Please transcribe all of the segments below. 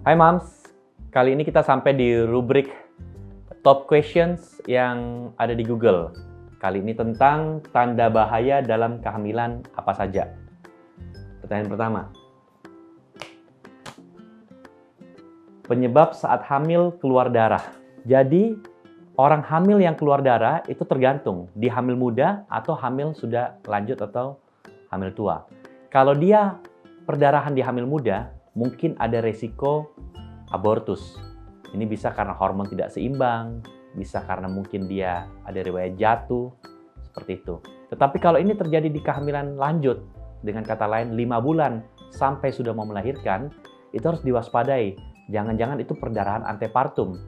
Hai Mams, kali ini kita sampai di rubrik Top Questions yang ada di Google. Kali ini tentang tanda bahaya dalam kehamilan apa saja. Pertanyaan pertama. Penyebab saat hamil keluar darah. Jadi, orang hamil yang keluar darah itu tergantung di hamil muda atau hamil sudah lanjut atau hamil tua. Kalau dia perdarahan di hamil muda, mungkin ada resiko abortus. Ini bisa karena hormon tidak seimbang, bisa karena mungkin dia ada riwayat jatuh, seperti itu. Tetapi kalau ini terjadi di kehamilan lanjut, dengan kata lain 5 bulan sampai sudah mau melahirkan, itu harus diwaspadai. Jangan-jangan itu perdarahan antepartum.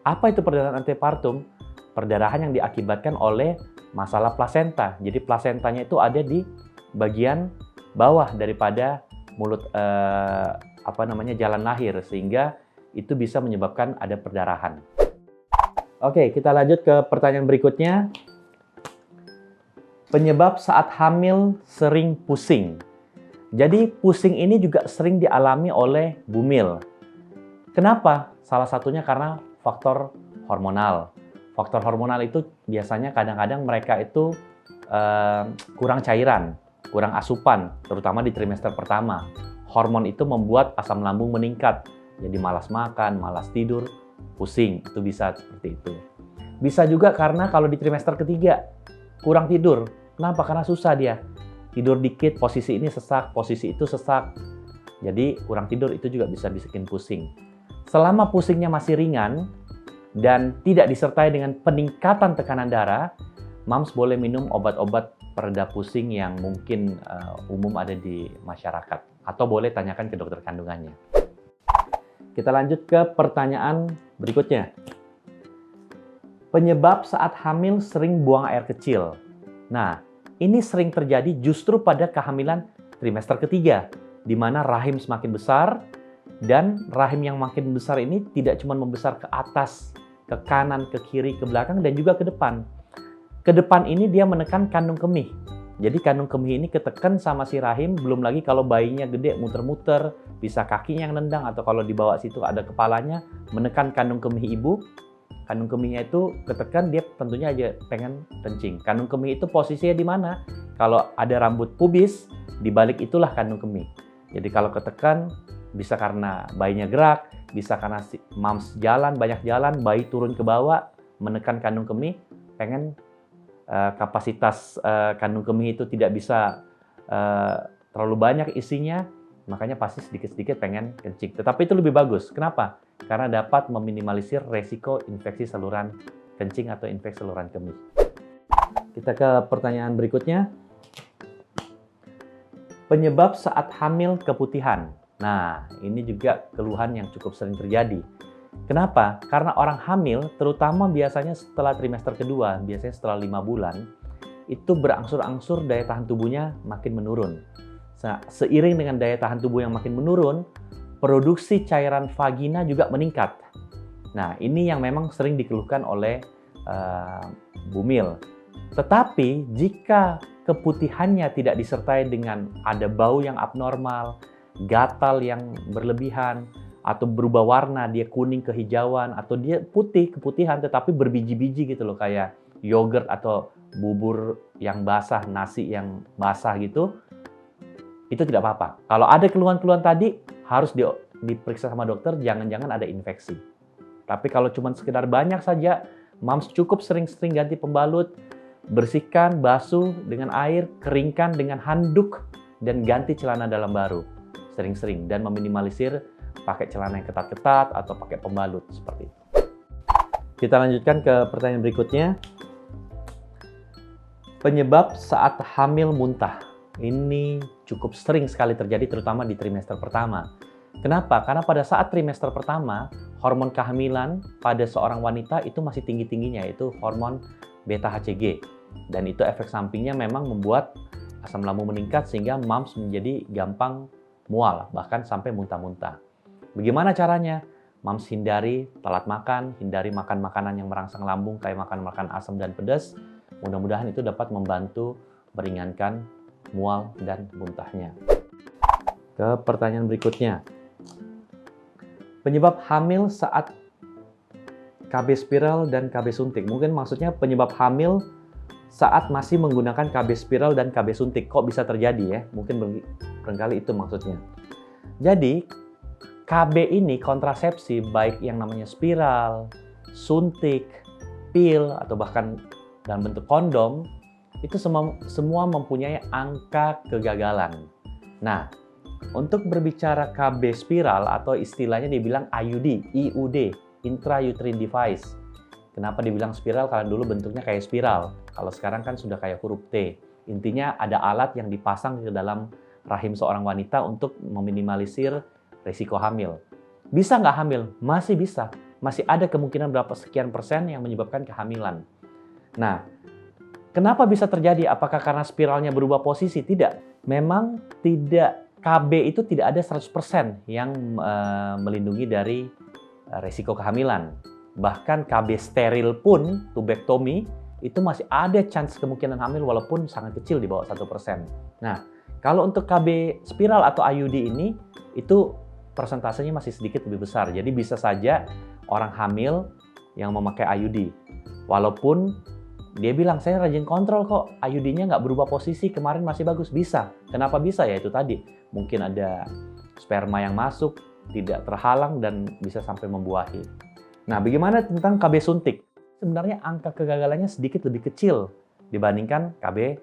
Apa itu perdarahan antepartum? Perdarahan yang diakibatkan oleh masalah plasenta. Jadi plasentanya itu ada di bagian bawah daripada mulut jalan lahir, sehingga itu bisa menyebabkan ada perdarahan. Oke, kita lanjut ke pertanyaan berikutnya. Penyebab saat hamil sering pusing. Jadi pusing ini juga sering dialami oleh bumil. Kenapa? Salah satunya karena faktor hormonal. Faktor hormonal itu biasanya kadang-kadang mereka itu kurang cairan, kurang asupan, terutama di trimester pertama. Hormon itu membuat asam lambung meningkat, jadi malas makan, malas tidur, pusing, itu bisa seperti itu. Bisa juga karena kalau di trimester ketiga, kurang tidur. Kenapa? Karena susah dia. Tidur dikit, posisi ini sesak, posisi itu sesak. Jadi kurang tidur itu juga bisa bikin pusing. Selama pusingnya masih ringan dan tidak disertai dengan peningkatan tekanan darah, Mams boleh minum obat-obat pereda pusing yang mungkin umum ada di masyarakat. Atau boleh tanyakan ke dokter kandungannya. Kita lanjut ke pertanyaan berikutnya. Penyebab saat hamil sering buang air kecil. Nah, ini sering terjadi justru pada kehamilan trimester ketiga, di mana rahim semakin besar, dan rahim yang makin besar ini tidak cuma membesar ke atas, ke kanan, ke kiri, ke belakang, dan juga ke depan. Ke depan ini dia menekan kandung kemih. Jadi kandung kemih ini ketekan sama si rahim, belum lagi kalau bayinya gede muter-muter, bisa kakinya yang nendang, atau kalau di bawah situ ada kepalanya, menekan kandung kemih ibu. Kandung kemihnya itu ketekan, dia tentunya aja pengen kencing. Kandung kemih itu posisinya di mana? Kalau ada rambut pubis, di balik itulah kandung kemih. Jadi kalau ketekan, bisa karena bayinya gerak, bisa karena si mams jalan, banyak jalan, bayi turun ke bawah, menekan kandung kemih, pengen kapasitas kandung kemih itu tidak bisa terlalu banyak isinya, makanya pasti sedikit-sedikit pengen kencing. Tetapi itu lebih bagus. Kenapa? Karena dapat meminimalisir resiko infeksi saluran kencing atau infeksi saluran kemih. Kita ke pertanyaan berikutnya. Penyebab saat hamil keputihan. Nah, ini juga keluhan yang cukup sering terjadi. Kenapa? Karena orang hamil, terutama biasanya setelah trimester kedua, biasanya setelah 5 bulan, itu berangsur-angsur daya tahan tubuhnya makin menurun. Seiring dengan daya tahan tubuh yang makin menurun, produksi cairan vagina juga meningkat. Nah, ini yang memang sering dikeluhkan oleh bumil. Tetapi, jika keputihannya tidak disertai dengan ada bau yang abnormal, gatal yang berlebihan, atau berubah warna, dia kuning kehijauan, atau dia putih, keputihan, tetapi berbiji-biji gitu loh, kayak yogurt atau bubur yang basah, nasi yang basah gitu, itu tidak apa-apa. Kalau ada keluhan-keluhan tadi, harus diperiksa sama dokter, jangan-jangan ada infeksi. Tapi kalau cuma sekedar banyak saja, Mams cukup sering-sering ganti pembalut, bersihkan, basuh dengan air, keringkan dengan handuk, dan ganti celana dalam baru. Sering-sering, dan meminimalisir pakai celana yang ketat-ketat atau pakai pembalut seperti itu. Kita lanjutkan ke pertanyaan berikutnya. Penyebab saat hamil muntah. Ini cukup sering sekali terjadi terutama di trimester pertama. Kenapa? Karena pada saat trimester pertama, hormon kehamilan pada seorang wanita itu masih tinggi-tingginya, yaitu hormon beta-HCG. Dan itu efek sampingnya memang membuat asam lambung meningkat sehingga mams menjadi gampang mual, bahkan sampai muntah-muntah. Bagaimana caranya? Mams hindari telat makan, hindari makan makanan yang merangsang lambung kayak makan asam dan pedas. Mudah-mudahan itu dapat membantu meringankan mual dan muntahnya. Ke pertanyaan berikutnya. Penyebab hamil saat KB spiral dan KB suntik. Mungkin maksudnya penyebab hamil saat masih menggunakan KB spiral dan KB suntik. Kok bisa terjadi ya? Mungkin barangkali itu maksudnya. Jadi, KB ini kontrasepsi, baik yang namanya spiral, suntik, pil, atau bahkan dalam bentuk kondom, itu semua mempunyai angka kegagalan. Nah, untuk berbicara KB spiral atau istilahnya dibilang IUD, intrauterine device. Kenapa dibilang spiral? Karena dulu bentuknya kayak spiral. Kalau sekarang kan sudah kayak huruf T. Intinya ada alat yang dipasang ke dalam rahim seorang wanita untuk meminimalisir risiko hamil. Bisa nggak hamil? Masih bisa. Masih ada kemungkinan berapa sekian persen yang menyebabkan kehamilan. Nah, kenapa bisa terjadi? Apakah karena spiralnya berubah posisi? Tidak. Memang tidak. KB itu tidak ada 100% yang melindungi dari risiko kehamilan. Bahkan KB steril pun, tubektomi, itu masih ada chance kemungkinan hamil walaupun sangat kecil di bawah 1%. Nah, kalau untuk KB spiral atau IUD ini, itu persentasenya masih sedikit lebih besar. Jadi bisa saja orang hamil yang memakai IUD. Walaupun dia bilang, saya rajin kontrol kok, IUD-nya nggak berubah posisi, kemarin masih bagus. Bisa. Kenapa bisa? Ya itu tadi. Mungkin ada sperma yang masuk, tidak terhalang, dan bisa sampai membuahi. Nah, bagaimana tentang KB suntik? Sebenarnya angka kegagalannya sedikit lebih kecil dibandingkan KB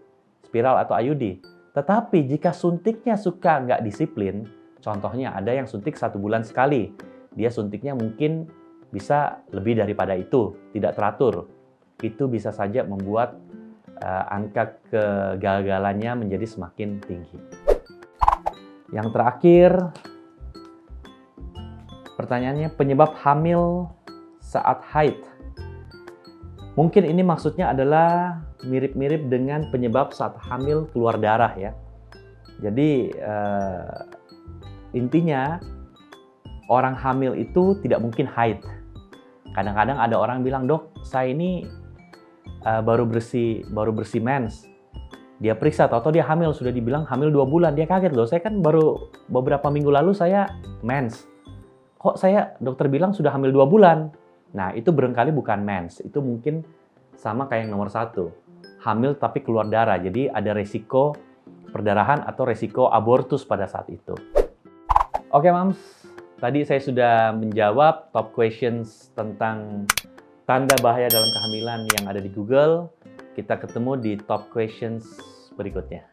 spiral atau IUD. Tetapi jika suntiknya suka nggak disiplin, contohnya ada yang suntik 1 bulan sekali. Dia suntiknya mungkin bisa lebih daripada itu, tidak teratur. Itu bisa saja membuat angka kegagalannya menjadi semakin tinggi. Yang terakhir, pertanyaannya penyebab hamil saat haid. Mungkin ini maksudnya adalah mirip-mirip dengan penyebab saat hamil keluar darah ya. Jadi intinya orang hamil itu tidak mungkin haid. Kadang-kadang ada orang bilang, dok, saya ini baru bersih mens. Dia periksa, tahu-tahu dia hamil, sudah dibilang hamil 2 bulan. Dia kaget loh, saya kan baru beberapa minggu lalu saya mens. Kok saya dokter bilang sudah hamil 2 bulan? Nah, itu barangkali bukan mens. Itu mungkin sama kayak yang nomor 1. Hamil tapi keluar darah. Jadi ada resiko perdarahan atau resiko abortus pada saat itu. Oke, Mams. Tadi saya sudah menjawab top questions tentang tanda bahaya dalam kehamilan yang ada di Google. Kita ketemu di top questions berikutnya.